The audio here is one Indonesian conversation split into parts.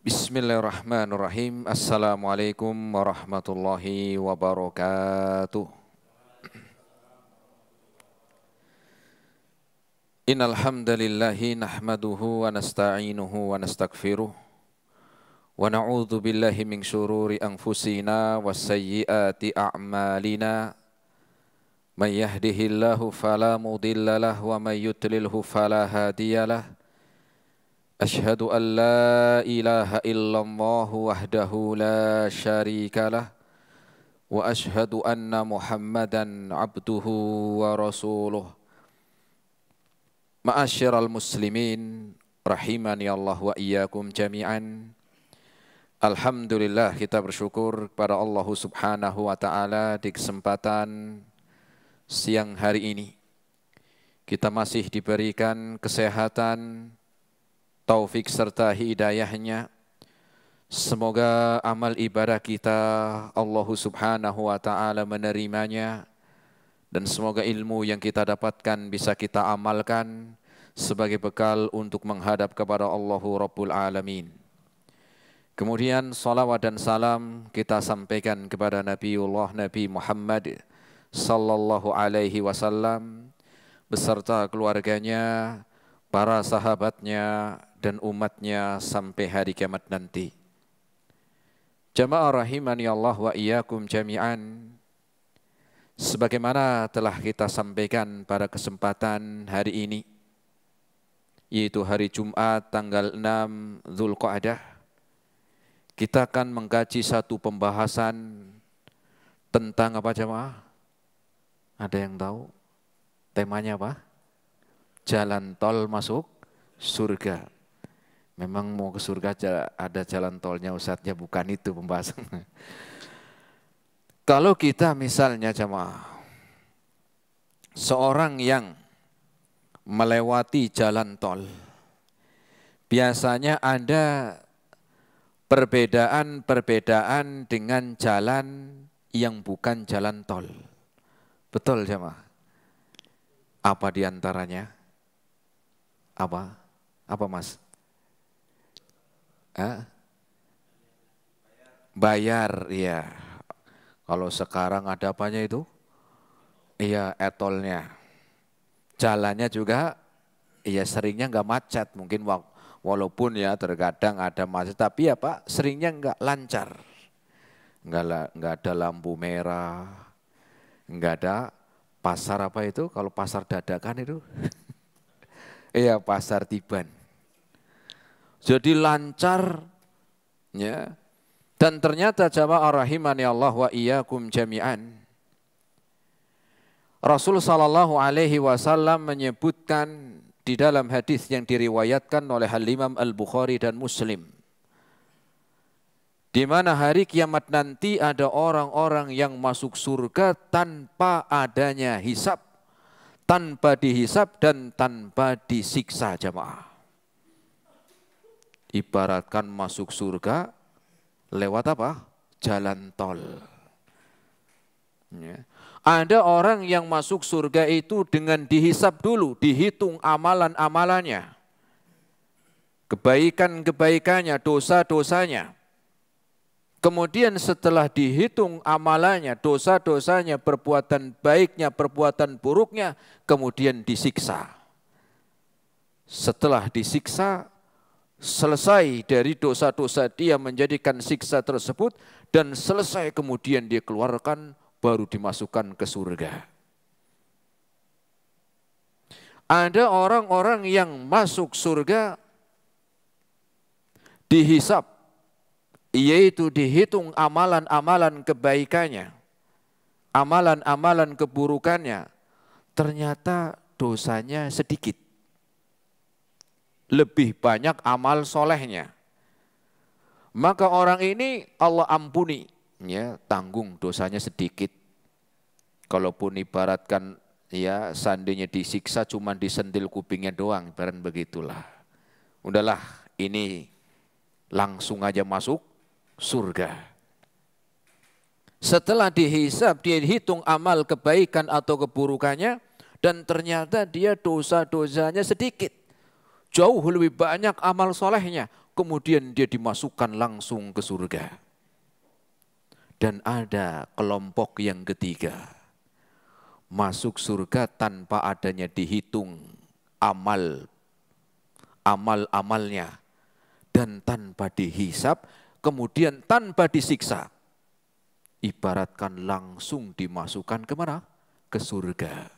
Bismillahirrahmanirrahim. Assalamualaikum warahmatullahi wabarakatuh. Innal hamdalillahi nahmaduhu wa nasta'inuhu wa nastaghfiruh wa na'udzu billahi min syururi anfusina wa sayyiati a'malina. May yahdihillahu fala mudhillalah wa may yudlilhu fala hadiyalah. Ashhadu an la ilaha illallah wahdahu la syarika lah wa ashhadu anna Muhammadan abduhu wa rasuluh. Ma'asyiral muslimin rahimani Allah wa iyyakum jami'an. Alhamdulillah, kita bersyukur kepada Allah Subhanahu wa taala di kesempatan siang hari ini kita masih diberikan kesehatan, taufik serta hidayahnya. Semoga amal ibadah kita Allah Subhanahu wa ta'ala menerimanya, dan semoga ilmu yang kita dapatkan bisa kita amalkan sebagai bekal untuk menghadap kepada Allahu Rabbul Alamin. Kemudian salawat dan salam kita sampaikan kepada Nabiullah Nabi Muhammad sallallahu alaihi wasallam beserta keluarganya, para sahabatnya, dan umatnya sampai hari kiamat nanti. Jamaah rahimani Allah wa iyyakum jami'an. Sebagaimana telah kita sampaikan pada kesempatan hari ini, yaitu hari Jumat tanggal 6 Dzulqa'dah, kita akan mengkaji satu pembahasan tentang apa jamaah? Ada yang tahu? Temanya apa? Jalan tol masuk surga. Memang mau ke surga ada jalan tolnya Ustadznya, bukan itu pembahasan. Kalau kita misalnya jamaah, seorang yang melewati jalan tol, biasanya ada perbedaan-perbedaan dengan jalan yang bukan jalan tol. Betul jamaah? Apa diantaranya? Apa? Apa mas? Bayar, iya. Kalau sekarang ada apanya itu? Iya, etolnya. Jalannya juga, iya seringnya nggak macet. Mungkin walaupun ya terkadang ada macet, tapi apa? Seringnya nggak lancar. Nggak ada lampu merah, nggak ada pasar apa itu? Kalau pasar dadakan itu, iya pasar tiban. Jadi lancar, ya. Dan ternyata jamaah rahimani Allah wa iyyakum jami'an, Rasul sallallahu alaihi wasallam menyebutkan di dalam hadis yang diriwayatkan oleh Imam Al-Bukhari dan Muslim, di mana hari kiamat nanti ada orang-orang yang masuk surga tanpa adanya hisab, tanpa dihisab dan tanpa disiksa jamaah. Ibaratkan masuk surga lewat apa? Jalan tol. Ya. Ada orang yang masuk surga itu dengan dihisab dulu, dihitung amalan-amalannya, kebaikan-kebaikannya, dosa-dosanya. Kemudian setelah dihitung amalannya, dosa-dosanya, perbuatan baiknya, perbuatan buruknya, kemudian disiksa. Setelah disiksa, selesai dari dosa-dosa dia menjadikan siksa tersebut, dan selesai kemudian dia keluarkan, baru dimasukkan ke surga. Ada orang-orang yang masuk surga dihisab, yaitu dihitung amalan-amalan kebaikannya, amalan-amalan keburukannya, ternyata dosanya sedikit. Lebih banyak amal solehnya. Maka orang ini Allah ampuni, ya, tanggung dosanya sedikit. Kalaupun ibaratkan ya seandainya disiksa cuma disentil kupingnya doang, ibarat begitulah. Udahlah, ini langsung aja masuk surga. Setelah dihisab, dia hitung amal kebaikan atau keburukannya, dan ternyata dia dosa-dosanya sedikit. Jauh lebih banyak amal solehnya. kemudian dia dimasukkan langsung ke surga. Dan ada kelompok yang ketiga, masuk surga tanpa adanya dihitung amal-amalnya, dan tanpa dihisap, kemudian tanpa disiksa. Ibaratkan langsung dimasukkan kemana? Ke surga.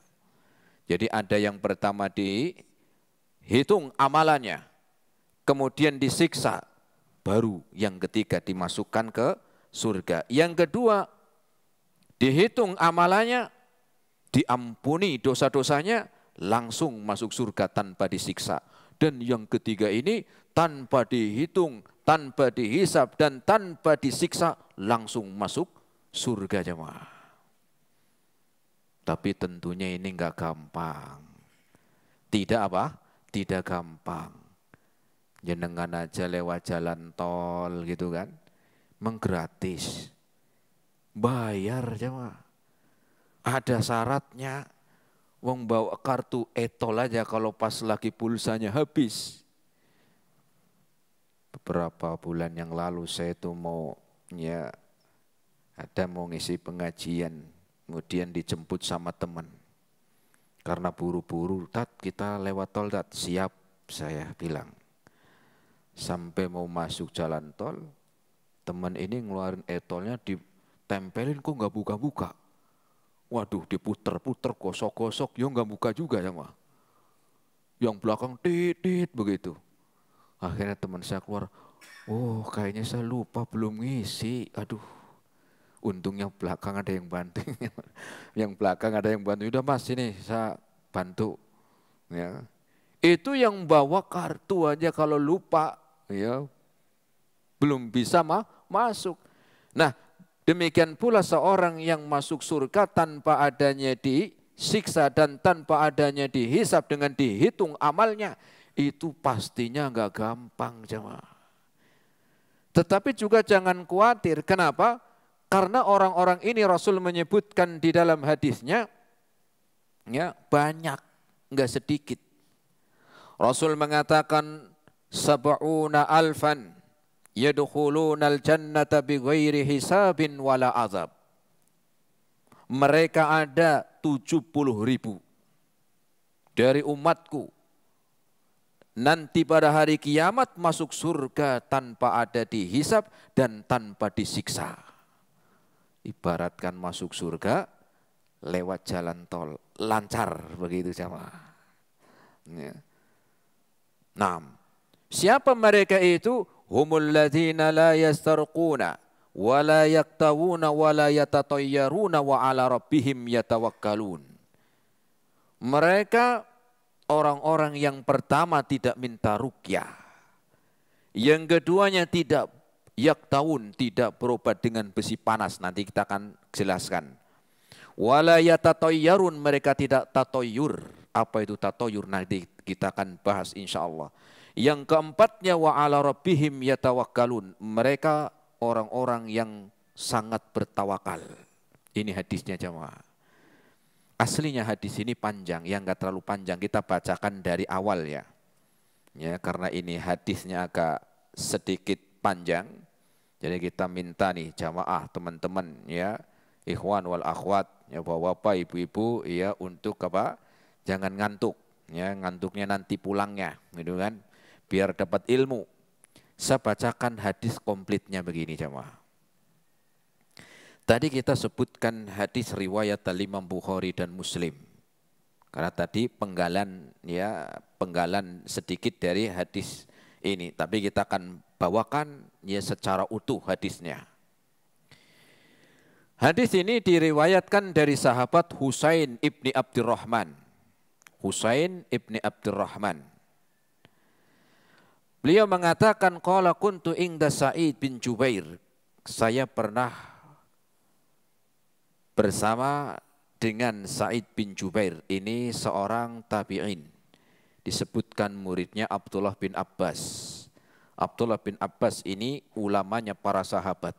Jadi ada yang pertama dihitung amalannya, kemudian disiksa, baru yang ketiga dimasukkan ke surga. Yang kedua, dihitung amalannya, diampuni dosa-dosanya, langsung masuk surga tanpa disiksa. Dan yang ketiga ini tanpa dihitung, tanpa dihisap, dan tanpa disiksa, langsung masuk surga jemaah. Tapi tentunya ini enggak gampang. Tidak apa? Tidak gampang. Jenengan aja lewat jalan tol gitu kan, menggratis. Bayar jemaah. Ada syaratnya. Wong bawa kartu e-tol aja kalau pas lagi pulsanya habis. Beberapa bulan yang lalu saya tuh mau ngisi pengajian, kemudian dijemput sama teman. Karena buru-buru, Tat kita lewat tol, Tat. Siap, saya bilang. Sampai mau masuk jalan tol, teman ini ngeluarin e-tolnya, ditempelin kok nggak buka-buka. Waduh, diputer-puter, gosok-gosok, ya nggak buka juga ya mah. Yang belakang tit begitu. Akhirnya teman saya keluar, oh kayaknya saya lupa belum ngisi, aduh. Untungnya belakang ada yang bantu, yang belakang ada yang bantu. Udah mas ini saya bantu. Ya. Itu yang bawa kartu aja kalau lupa, ya belum bisa masuk. Nah demikian pula seorang yang masuk surga tanpa adanya disiksa dan tanpa adanya dihisap dengan dihitung amalnya, itu pastinya enggak gampang jemaah. Tetapi juga jangan khawatir, kenapa? Karena orang-orang ini Rasul menyebutkan di dalam hadisnya, ya banyak, enggak sedikit. Rasul mengatakan, sab'una alfan yadkhulunal jannata bighairi hisabin wala azab. Mereka ada 70.000 dari umatku. Nanti pada hari kiamat masuk surga tanpa ada dihisab dan tanpa disiksa. Ibaratkan masuk surga lewat jalan tol, lancar begitu jemaah. Ya. Nah, siapa mereka itu? Humul ladzina la yastarquna wa la yaktawuna wa la yatatayyaruna wa ala rabbihim yatawakkalun. Mereka orang-orang yang pertama tidak minta ruqyah. Yang keduanya tidak yaktawun, tidak berobat dengan besi panas, nanti kita akan jelaskan. Wala yatatayyarun, mereka tidak tatoyur. Apa itu tatoyur? Nanti kita akan bahas insyaallah. Yang keempatnya wa ala rabbihim yatawakkalun. Mereka orang-orang yang sangat bertawakal. Ini hadisnya jemaah. Aslinya hadis ini panjang, yang enggak terlalu panjang kita bacakan dari awal ya. Ya, karena ini hadisnya agak sedikit panjang. Jadi kita minta nih jamaah teman-teman ya, ikhwan wal akhwat, ya bapak-bapak, ibu-ibu ya untuk apa? Jangan ngantuk. Ya, ngantuknya nanti pulangnya, gitu kan? Biar dapat ilmu. Saya bacakan hadis komplitnya begini jamaah. Tadi kita sebutkan hadis riwayat Imam Bukhari dan Muslim. Karena tadi penggalan sedikit dari hadis ini, tapi kita akan bawakan ya secara utuh hadisnya. Hadis ini diriwayatkan dari sahabat Husain ibni Abdurrahman. Husain ibni Abdurrahman. Beliau mengatakan, qala kuntu inda Sa'id bin Jubair. Saya pernah bersama dengan Sa'id bin Jubair. Ini seorang tabi'in. Disebutkan muridnya Abdullah bin Abbas. Abdullah bin Abbas ini ulamanya para sahabat.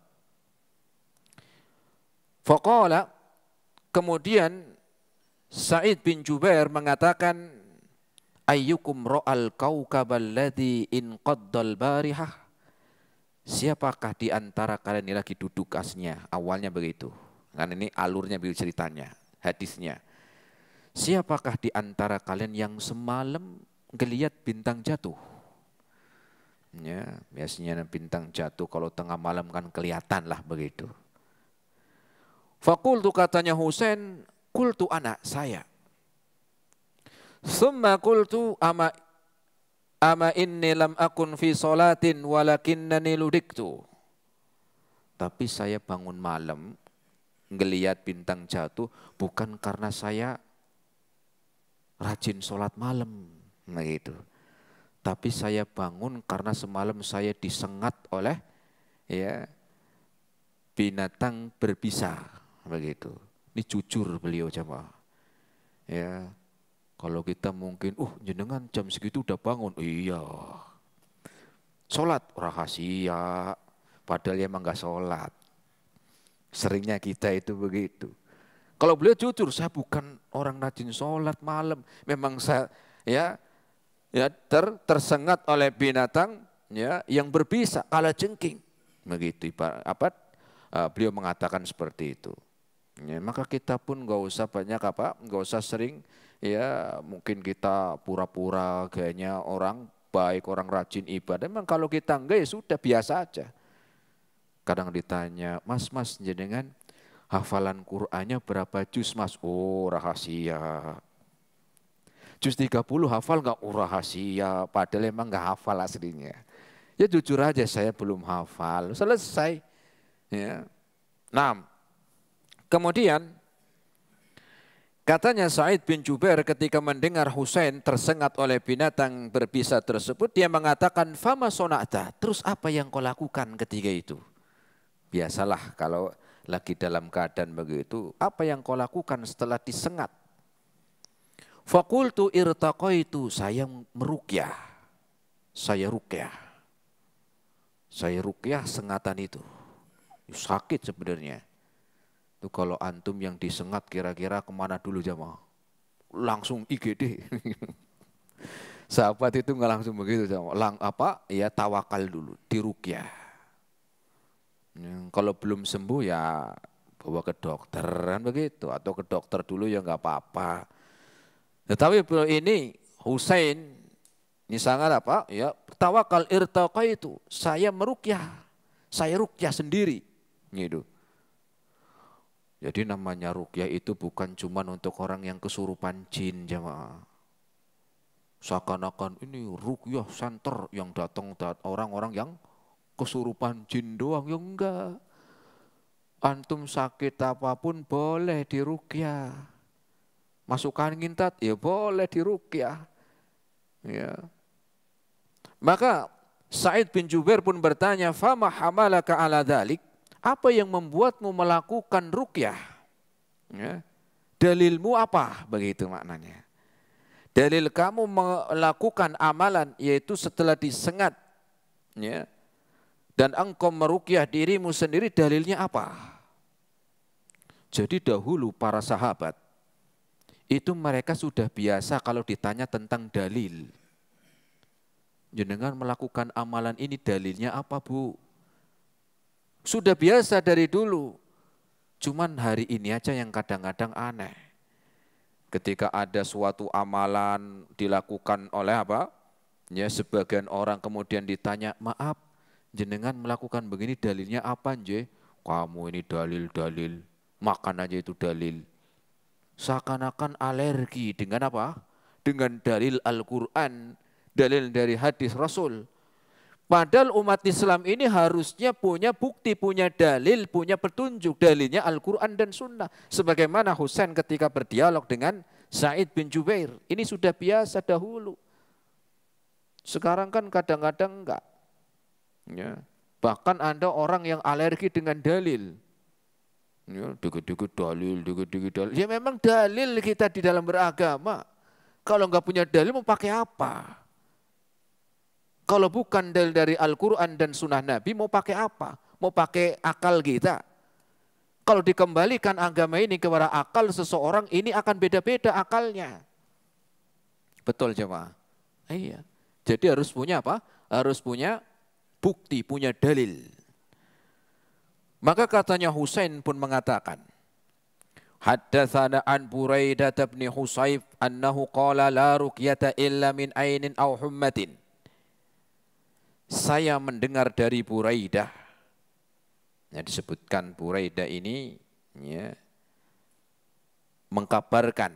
Faqala, kemudian Sa'id bin Jubair mengatakan, Ayyukum ra'al kaukabal ladzi inqaddal barihah. Siapakah di antara kalian ini lagi duduk asnya? Awalnya begitu. Kan ini alurnya begitu ceritanya, hadisnya. Siapakah di antara kalian yang semalam ngelihat bintang jatuh? Ya, biasanya bintang jatuh kalau tengah malam kan kelihatan lah begitu. Fakultu katanya Husain, kultu anak saya. Summa kultu ama inni lam akun fi sholatin walakinnani ludiktu. Tapi saya bangun malam ngelihat bintang jatuh bukan karena saya rajin sholat malam, begitu. Tapi saya bangun karena semalam saya disengat oleh ya binatang berbisa, begitu. Ini jujur beliau jemaah. Ya, kalau kita mungkin, jenengan jam segitu udah bangun, iya. Sholat rahasia, padahal ya emang gak sholat. Seringnya kita itu begitu. Kalau beliau jujur, saya bukan orang rajin sholat malam. Memang saya tersengat oleh binatang ya yang berbisa, kalajengking. Begitu beliau mengatakan seperti itu. Ya, maka kita pun nggak usah banyak nggak usah sering ya mungkin kita pura-pura gayanya orang baik, orang rajin ibadah. Memang kalau kita enggak ya sudah biasa aja. Kadang ditanya, mas jenengan hafalan Qur'annya berapa juz mas? Oh rahasia. Juz 30 hafal enggak? Oh rahasia. Padahal emang enggak hafal aslinya. Ya jujur aja saya belum hafal. Selesai. Ya. Nah, kemudian katanya Sa'id bin Jubair ketika mendengar Husain tersengat oleh binatang berbisa tersebut, dia mengatakan, fama sona'ta, terus apa yang kau lakukan ketika itu? Biasalah kalau lagi dalam keadaan begitu, apa yang kau lakukan setelah disengat? Fakultu irtaqaitu, saya meruqyah, saya ruqyah sengatan itu. Sakit sebenarnya. Itu kalau antum yang disengat kira-kira kemana dulu jamaah? Langsung IGD. Sahabat itu nggak langsung begitu jamaah. Ya tawakal dulu, diruqyah. Kalau belum sembuh ya bawa ke dokter kan begitu, atau ke dokter dulu ya nggak apa-apa. Tetapi ini Husain ini sangat ya tawakal irtaqaitu, saya meruqyah, saya ruqyah sendiri gitu. Jadi namanya ruqyah itu bukan cuma untuk orang yang kesurupan jin jamaah. Seakan-akan ini ruqyah center yang datang orang-orang yang kesurupan jin doang, ya enggak. Antum sakit apapun boleh diruqyah. Masukkan ngintat ya boleh diruqyah. Ya. Maka Sa'id bin Jubair pun bertanya, fama hamalaka ala dzalik? Apa yang membuatmu melakukan ruqyah? Ya. Dalilmu apa? Begitu maknanya. Dalil kamu melakukan amalan yaitu setelah disengat, ya, dan engkau meruqyah dirimu sendiri, dalilnya apa? Jadi dahulu para sahabat itu mereka sudah biasa kalau ditanya tentang dalil. Jenengan melakukan amalan ini dalilnya apa bu? Sudah biasa dari dulu. Cuman hari ini aja yang kadang-kadang aneh. Ketika ada suatu amalan dilakukan oleh ya sebagian orang kemudian ditanya, maaf jenengan melakukan begini dalilnya apa nje? Kamu ini dalil, makan aja itu dalil. Seakan-akan alergi dengan apa? Dengan dalil Al-Quran, dalil dari hadis Rasul. Padahal umat Islam ini harusnya punya bukti, punya dalil, punya petunjuk. Dalilnya Al-Quran dan Sunnah. Sebagaimana Husain ketika berdialog dengan Sa'id bin Jubair. Ini sudah biasa dahulu. Sekarang kan kadang-kadang enggak. Ya. Bahkan ada orang yang alergi dengan dalil. Ya, dikit-dikit dalil. Ya memang dalil kita di dalam beragama. Kalau enggak punya dalil mau pakai apa? Kalau bukan dalil dari Al-Quran dan Sunnah Nabi mau pakai apa? Mau pakai akal kita? Kalau dikembalikan agama ini kepada akal seseorang, ini akan beda-beda akalnya. Betul jemaah. Iya. Jadi harus punya apa? Harus punya bukti, punya dalil. Maka katanya Husain pun mengatakan, Haddatsana an Buraidah bin Husayf annahu qala la ruqyata illa min ainin aw hummatin. Saya mendengar dari Buraidah. Ya, disebutkan Buraidah ini ya, mengkabarkan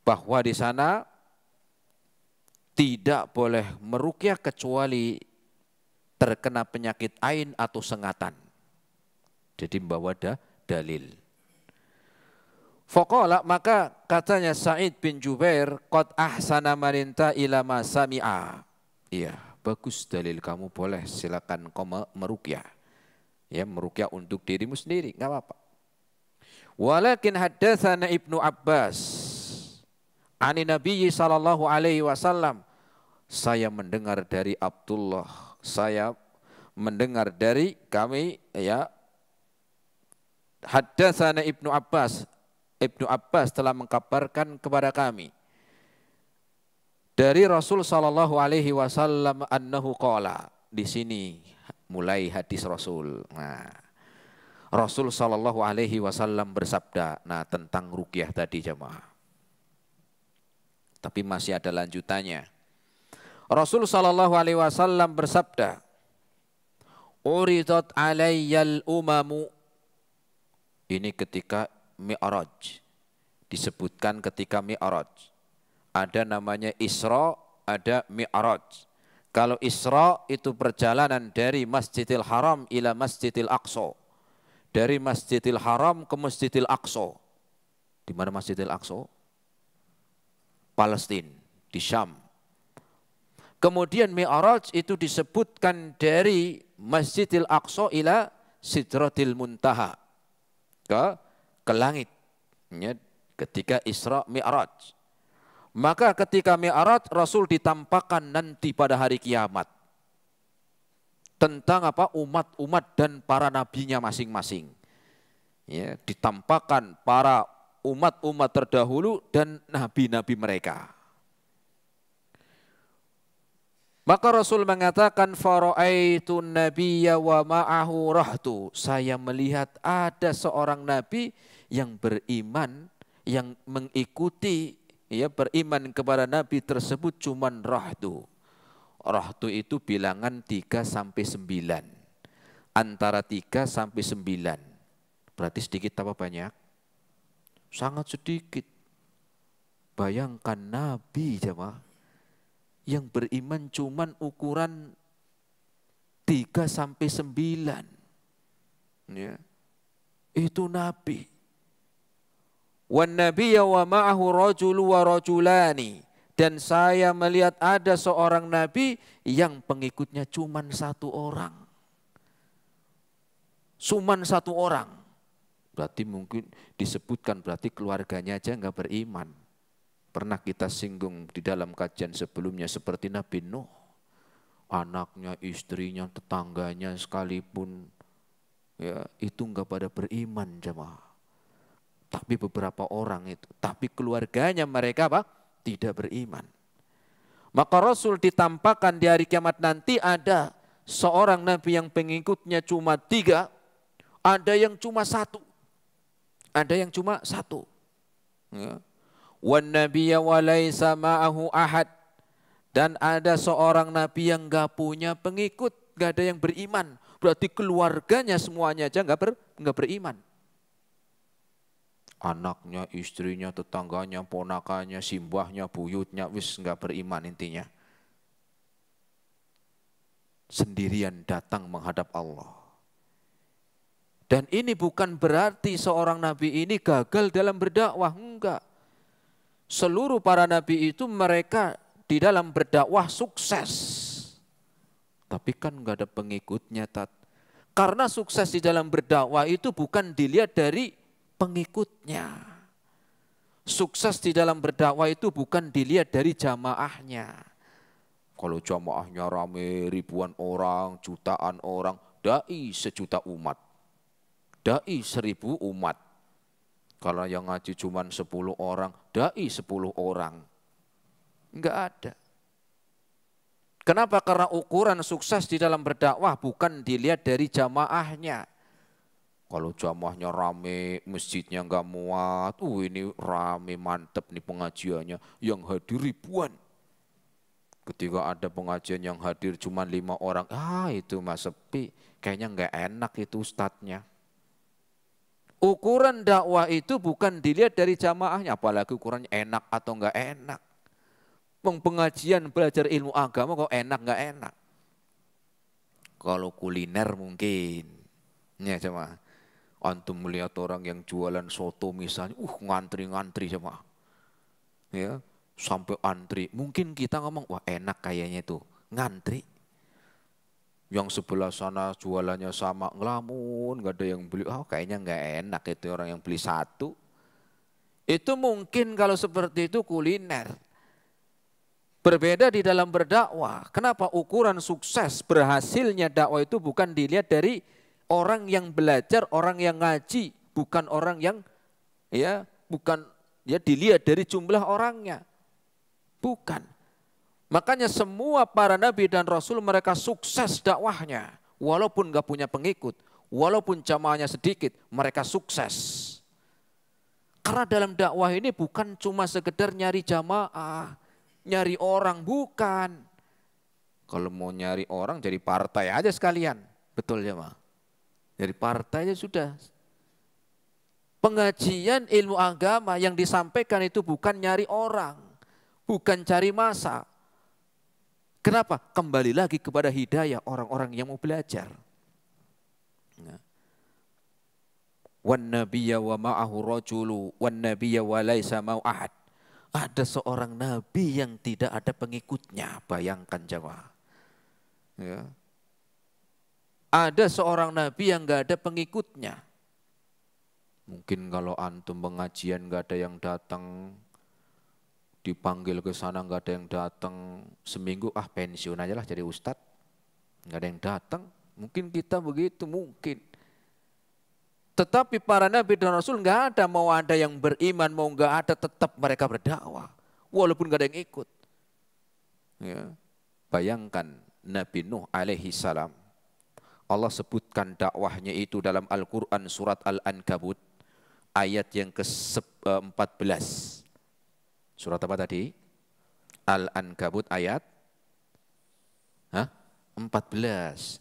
bahwa di sana tidak boleh meruqyah kecuali terkena penyakit ain atau sengatan. Jadi membawa dalil. Faqala, maka katanya Sa'id bin Jubair, qad ahsana marinta ila ma sami'a. Iya, bagus dalil kamu, boleh silakan kau meruqyah. Ya, meruqyah untuk dirimu sendiri, enggak apa-apa. Walakin haddatsana Ibnu Abbas ani Nabi sallallahu alaihi wasallam. Saya mendengar dari Abdullah, saya mendengar dari kami ya. Haddatsana Ibnu Abbas. Ibnu Abbas telah mengkabarkan kepada kami dari Rasul sallallahu alaihi wasallam annahu qala. Di sini mulai hadis Rasul. Nah, Rasul sallallahu alaihi wasallam bersabda, nah tentang ruqyah tadi jemaah. Tapi masih ada lanjutannya. Rasul sallallahu alaihi wasallam bersabda, "Uridat alayyal umamu." Ini ketika Mi'raj. Disebutkan ketika Mi'raj. Ada namanya Isra, ada Mi'raj. Kalau Isra itu perjalanan dari Masjidil Haram ila Masjidil Aqsa. Dari Masjidil Haram ke Masjidil Aqsa. Di mana Masjidil Aqsa? Palestina, di Syam. Kemudian Mi'raj itu disebutkan dari Masjidil Aqsa ila Sidratil Muntaha. Ke langit. Ya, ketika Isra Mi'raj. Maka ketika Mi'raj Rasul ditampakkan nanti pada hari kiamat. Tentang apa? Umat-umat dan para nabinya masing-masing. Ya, ditampakkan para umat-umat terdahulu dan nabi-nabi mereka. Maka Rasul mengatakan fara'aitun nabiyya wa ma'ahu rahtu. Saya melihat ada seorang nabi yang beriman, yang mengikuti, ya beriman kepada nabi tersebut cuman rahtu. Rahtu itu bilangan 3 sampai 9. Antara 3 sampai 9. Berarti sedikit apa banyak? Sangat sedikit. Bayangkan nabi jemaah yang beriman cuman ukuran 3 sampai 9. Ya. Itu nabi. Wan nabiyya wa ma'ahu rajulu wa rajulani. Dan saya melihat ada seorang nabi yang pengikutnya cuman 1 orang. Cuman 1 orang. Berarti mungkin disebutkan berarti keluarganya aja enggak beriman. Pernah kita singgung di dalam kajian sebelumnya seperti Nabi Nuh. Anaknya, istrinya, tetangganya sekalipun ya, itu enggak pada beriman jemaah. Tapi beberapa orang itu. Tapi keluarganya mereka apa? Tidak beriman. Maka Rasul ditampakkan di hari kiamat nanti ada seorang Nabi yang pengikutnya cuma 3. Ada yang cuma 1. Ada yang cuma 1. Ya. Wan nabiyya wa laisa ma'ahu ahad. Dan ada seorang nabi yang enggak punya pengikut, enggak ada yang beriman. Berarti keluarganya semuanya aja enggak beriman. Anaknya, istrinya, tetangganya, ponakannya, simbahnya, buyutnya wis enggak beriman intinya. Sendirian datang menghadap Allah. Dan ini bukan berarti seorang nabi ini gagal dalam berdakwah, enggak. Seluruh para nabi itu mereka di dalam berdakwah sukses. Tapi kan enggak ada pengikutnya, Tat. Karena sukses di dalam berdakwah itu bukan dilihat dari pengikutnya. Sukses di dalam berdakwah itu bukan dilihat dari jamaahnya. Kalau jamaahnya rame ribuan orang, jutaan orang, dai 1.000.000 umat. Dai 1.000 umat. Kalau yang ngaji cuma 10 orang, dai 10 orang. Enggak ada. Kenapa? Karena ukuran sukses di dalam berdakwah bukan dilihat dari jamaahnya. Kalau jamaahnya rame, masjidnya nggak muat, ini rame mantep nih pengajiannya, yang hadir ribuan. Ketika ada pengajian yang hadir cuma 5 orang, itu mas sepi, kayaknya nggak enak itu ustadznya. Ukuran dakwah itu bukan dilihat dari jamaahnya, apalagi ukurannya enak atau nggak enak. Pengajian belajar ilmu agama kok enak nggak enak. Kalau kuliner mungkin, ya sama. Antum melihat orang yang jualan soto misalnya, ngantri-ngantri sama, ya sampai antri. Mungkin kita ngomong, wah enak kayaknya itu ngantri. Yang sebelah sana jualannya sama ngelamun, nggak ada yang beli. Kayaknya nggak enak itu orang yang beli satu. Itu mungkin kalau seperti itu kuliner. Berbeda di dalam berdakwah. Kenapa? Ukuran sukses berhasilnya dakwah itu bukan dilihat dari orang yang belajar, orang yang ngaji, bukan orang yang dilihat dari jumlah orangnya. Bukan. Makanya semua para nabi dan rasul mereka sukses dakwahnya. Walaupun gak punya pengikut, walaupun jamaahnya sedikit, mereka sukses. Karena dalam dakwah ini bukan cuma sekedar nyari jamaah, nyari orang, bukan. Kalau mau nyari orang jadi partai aja sekalian. Betul ya, Ma? Dari partai aja sudah. Pengajian ilmu agama yang disampaikan itu bukan nyari orang, bukan cari masa. Kenapa? Kembali lagi kepada hidayah orang-orang yang mau belajar. Wan nabiyya wa ma'ahu rajulu wan nabiyya wa laisa ma'ahu ahad. Ada seorang nabi yang tidak ada pengikutnya, bayangkan jemaah. Ya. Ada seorang nabi yang gak ada pengikutnya. Mungkin kalau antum pengajian gak ada yang datang, dipanggil ke sana gak ada yang datang, seminggu pensiun aja lah jadi ustadz. Gak ada yang datang, mungkin kita begitu, mungkin. Tetapi para nabi dan rasul nggak ada, mau ada yang beriman, mau nggak ada, tetap mereka berdakwah. Walaupun nggak ada yang ikut. Ya. Bayangkan Nabi Nuh alaihi salam. Allah sebutkan dakwahnya itu dalam Al-Quran surat Al-Ankabut. Ayat yang ke-14. Surat apa tadi? Al-Ankabut ayat 14.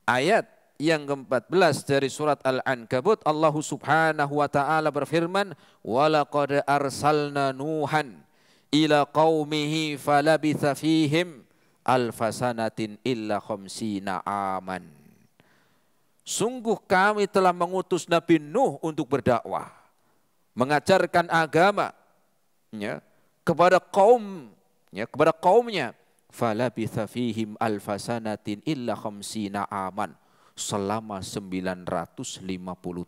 Ayat yang ke-14 dari surat Al-Ankabut, Allah subhanahu wa ta'ala berfirman, وَلَقَدْ أَرْسَلْنَا نُوحًا إِلَى قَوْمِهِ فَلَبِثَ فِيهِمْ أَلْفَ سَنَةٍ إِلَّا 50 عَامًا. Sungguh kami telah mengutus Nabi Nuh untuk berdakwah, mengajarkan agama kepada kaumnya. فَلَبِثَ فِيهِمْ أَلْفَ سَنَةٍ إِلَّا 50 عَامًا. Selama 950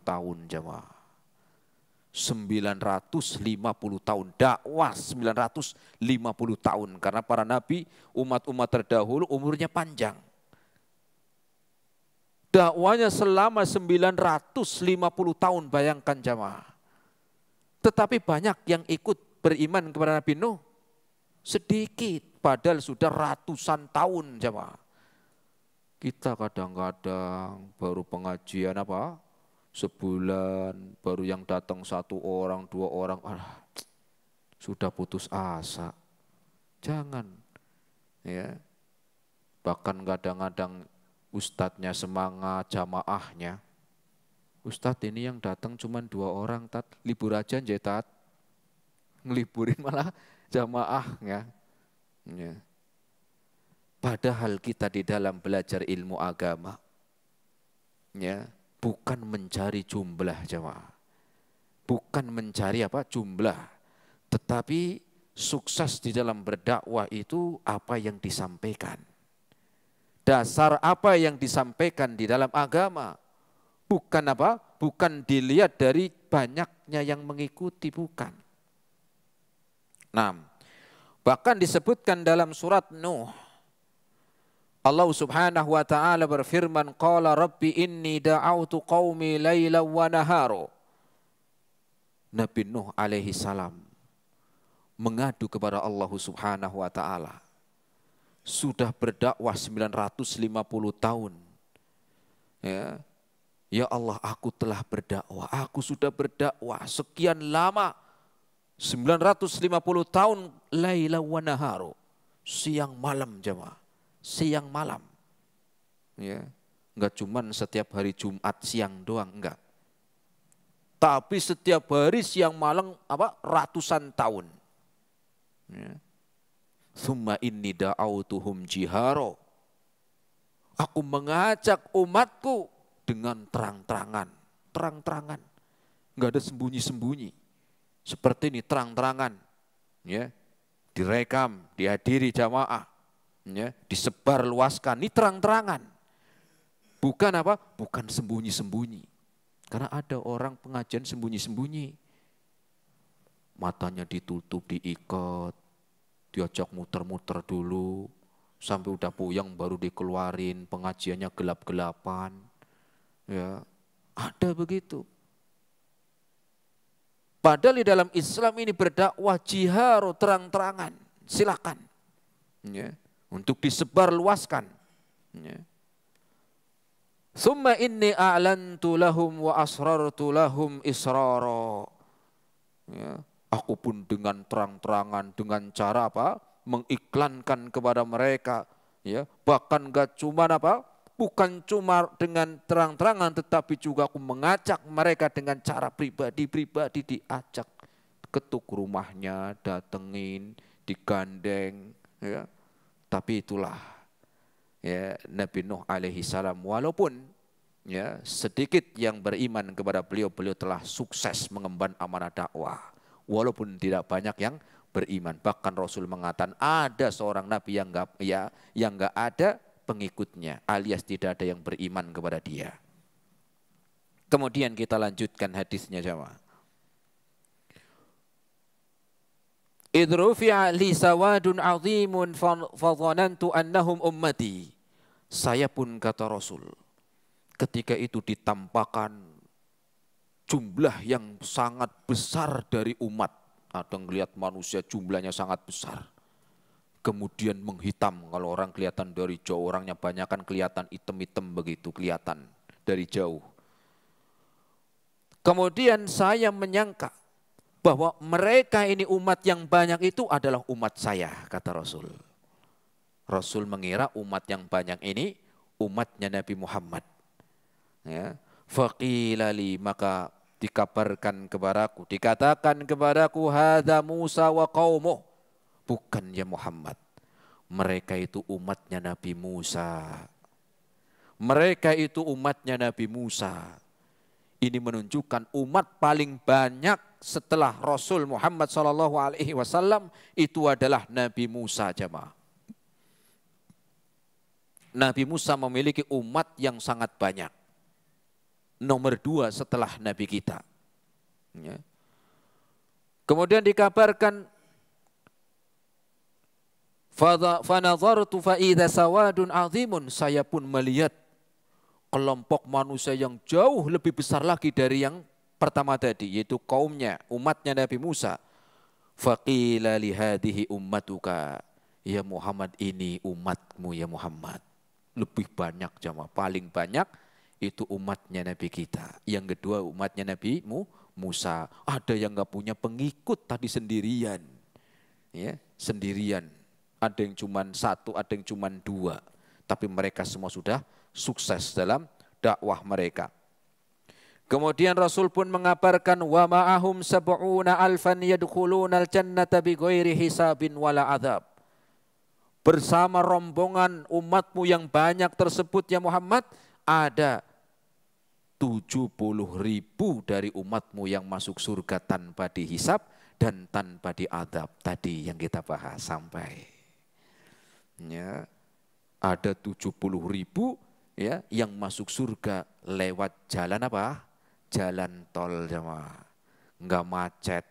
tahun jemaah. 950 tahun dakwah, 950 tahun, karena para nabi umat-umat terdahulu umurnya panjang. Dakwanya selama 950 tahun, bayangkan jemaah. Tetapi banyak yang ikut beriman kepada Nabi Nuh, sedikit, padahal sudah ratusan tahun jemaah. Kita kadang-kadang baru pengajian sebulan, baru yang datang 1 orang, 2 orang, sudah putus asa. Jangan. Ya. Bahkan kadang-kadang ustadznya semangat, jamaahnya. Ustadz ini yang datang cuma 2 orang, Tat. Libur aja nje, Tat. Ngeliburin malah jamaahnya. Ya. Padahal kita di dalam belajar ilmu agama, bukan mencari jumlah jemaah, bukan mencari jumlah, tetapi sukses di dalam berdakwah itu apa yang disampaikan, dasar apa yang disampaikan di dalam agama, bukan dilihat dari banyaknya yang mengikuti, bukan. Bahkan disebutkan dalam surat Nuh, Allah subhanahu wa ta'ala berfirman, Qala Rabbi inni da'autu qawmi layla wa naharu. Nabi Nuh alaihi salam mengadu kepada Allah subhanahu wa ta'ala. sudah berdakwah 950 tahun. Ya, ya Allah, aku telah berdakwah, aku sudah berdakwah sekian lama, 950 tahun, laila wa naharu, siang malam jemaah, siang malam. Ya, enggak cuman setiap hari Jumat siang doang, enggak. Tapi setiap hari siang malam ratusan tahun. Ya. Tsumma inni da'autuhum jiharo. Aku mengajak umatku dengan terang-terangan. Terang-terangan. Enggak ada sembunyi-sembunyi. Seperti ini terang-terangan. Ya. Direkam, dihadiri jamaah. Ya. Disebar luaskan. Ini terang-terangan. Bukan apa? Bukan sembunyi-sembunyi. Karena ada orang pengajian sembunyi-sembunyi. Matanya ditutup, diikat. Diajak muter-muter dulu. Sampai udah puyeng baru dikeluarin, pengajiannya gelap-gelapan. Ya, ada begitu. Padahal di dalam Islam ini berdakwah jiharo terang-terangan. Silakan. Ya, untuk disebar luaskan. Ya. Summa inni a'lantu lahum wa asrartu lahum israra. Ya, aku pun dengan terang-terangan, dengan cara apa? Mengiklankan kepada mereka, ya, bahkan gak cuma bukan cuma dengan terang-terangan, tetapi juga aku mengajak mereka dengan cara pribadi diajak ketuk rumahnya, datengin, digandeng, ya. Tapi itulah ya Nabi Nuh alaihi salam, walaupun ya sedikit yang beriman kepada beliau telah sukses mengemban amanah dakwah, walaupun tidak banyak yang beriman. Bahkan Rasul mengatakan ada seorang nabi yang enggak ada pengikutnya, alias tidak ada yang beriman kepada dia. Kemudian kita lanjutkan hadisnya jemaah. Idrufi'a li sawadun 'azimun fadhanantu annahum ummati. Saya pun, kata Rasul, ketika itu ditampakkan jumlah yang sangat besar dari umat. Ada ngelihat manusia jumlahnya sangat besar. Kemudian menghitam, kalau orang kelihatan dari jauh, orangnya banyak kan kelihatan hitam-hitam begitu, kelihatan dari jauh. Kemudian saya menyangka bahwa mereka ini umat yang banyak itu adalah umat saya, kata Rasul. Rasul mengira umat yang banyak ini umatnya Nabi Muhammad. Ya. Faqila li, maka dikabarkan kepadaku, dikatakan kepadaku, hadza Musa wa qaumuh. Bukan ya Muhammad, mereka itu umatnya Nabi Musa. Mereka itu umatnya Nabi Musa. Ini menunjukkan umat paling banyak setelah Rasul Muhammad SAW itu adalah Nabi Musa jemaah. Nabi Musa memiliki umat yang sangat banyak. Nomor 2 setelah Nabi kita. Ya. Kemudian dikabarkan, fanadhartu fa idza sawadun azimun, saya pun melihat kelompok manusia yang jauh lebih besar lagi dari yang pertama tadi, yaitu kaumnya, umatnya Nabi Musa. Faqila li hadhihi ummatuka, ya Muhammad, ini umatmu ya Muhammad. Lebih banyak jamaah, paling banyak itu umatnya Nabi kita. Yang kedua umatnya Nabi Musa. Ada yang nggak punya pengikut tadi, sendirian. Ya, sendirian. Ada yang cuma 1, ada yang cuma 2. Tapi mereka semua sudah sukses dalam dakwah mereka. Kemudian Rasul pun mengabarkan, wa ma'ahum sab'una alfan yadkhuluna al-jannata bighairi hisabin wala adzab. Bersama rombongan umatmu yang banyak tersebut ya Muhammad, ada 70.000 dari umatmu yang masuk surga tanpa dihisab dan tanpa diadab. Tadi yang kita bahas sampai. Ya, ada 70.000 ya yang masuk surga lewat jalan apa? Jalan tol jemaah. Enggak macet,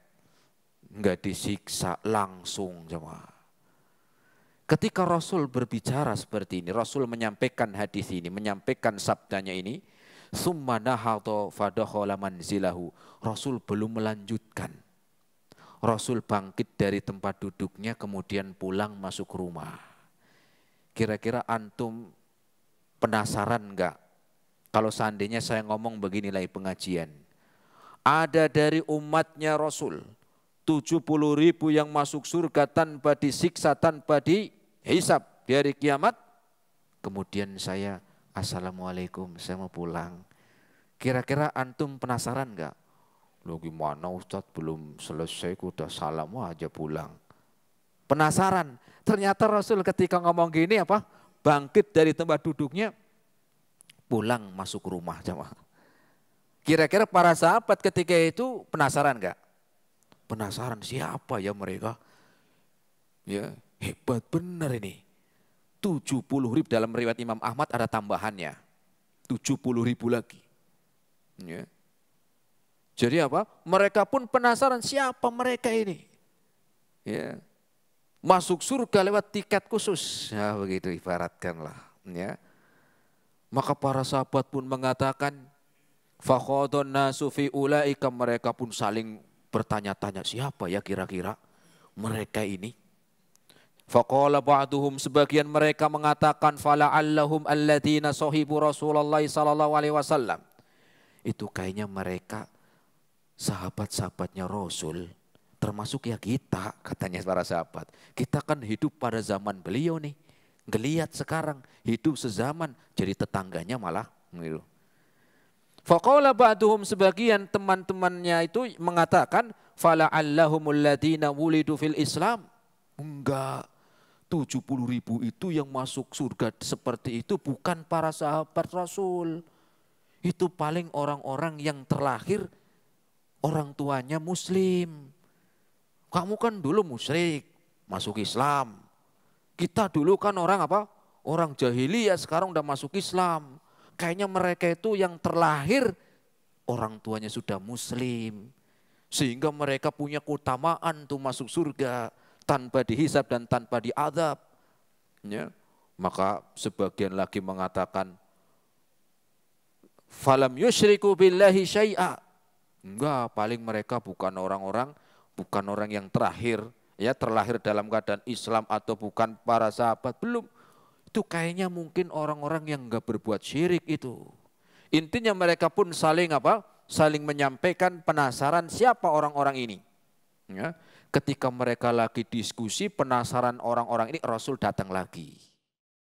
enggak disiksa, langsung jemaah. Ketika Rasul berbicara seperti ini, Rasul menyampaikan hadis ini, menyampaikan sabdanya ini, summa nahadha fadakhala manzilahu. Rasul belum melanjutkan. Rasul bangkit dari tempat duduknya kemudian pulang masuk rumah. Kira-kira antum penasaran enggak? Kalau seandainya saya ngomong beginilah pengajian. Ada dari umatnya Rasul 70.000 yang masuk surga tanpa disiksa, tanpa dihisab di hari kiamat. Kemudian saya, assalamualaikum, saya mau pulang. Kira-kira antum penasaran enggak? Loh gimana Ustadz, belum selesai udah salam aja pulang. Penasaran. Ternyata Rasul ketika ngomong gini apa? Bangkit dari tempat duduknya, pulang masuk rumah jemaah. Kira-kira para sahabat ketika itu penasaran enggak? Penasaran siapa ya mereka? Ya, hebat benar ini. 70.000 dalam riwayat Imam Ahmad ada tambahannya. 70.000 lagi. Ya. Jadi apa? Mereka pun penasaran siapa mereka ini. Ya. Masuk surga lewat tiket khusus. Ya, begitu ibaratkanlah. Ya. Maka para sahabat pun mengatakan, fakhadun nasu fi ulaika, mereka pun saling bertanya-tanya siapa ya kira-kira mereka ini. Faqala ba'duhum, sebagian mereka mengatakan fala'allahum alladzina sahibu Rasulullah sallallahu alaihi wasallam. Itu kayaknya mereka sahabat-sahabatnya Rasul, termasuk ya kita, katanya para sahabat. Kita kan hidup pada zaman beliau nih. Ngelihat sekarang hidup sezaman jadi tetangganya malah gitu. Faqala ba'duhum, sebagian teman-temannya itu mengatakan fala'allahumul ladina wulidu fil Islam. Enggak, 70.000 itu yang masuk surga seperti itu bukan para sahabat Rasul. Itu paling orang-orang yang terlahir orang tuanya muslim. Kamu kan dulu musyrik, masuk Islam. Kita dulu kan orang apa? Orang jahiliyah, sekarang udah masuk Islam. Kayaknya mereka itu yang terlahir orang tuanya sudah muslim. Sehingga mereka punya keutamaan tuh masuk surga tanpa dihisab dan tanpa diadab. Ya. Maka sebagian lagi mengatakan falam yusyriku billahi syai'a. Enggak, paling mereka bukan orang yang terakhir, ya terlahir dalam keadaan Islam atau bukan para sahabat, belum. Itu kayaknya mungkin orang-orang yang enggak berbuat syirik itu. Intinya mereka pun saling apa? Saling menyampaikan penasaran siapa orang-orang ini. Ya. Ketika mereka lagi diskusi penasaran orang-orang ini, Rasul datang lagi.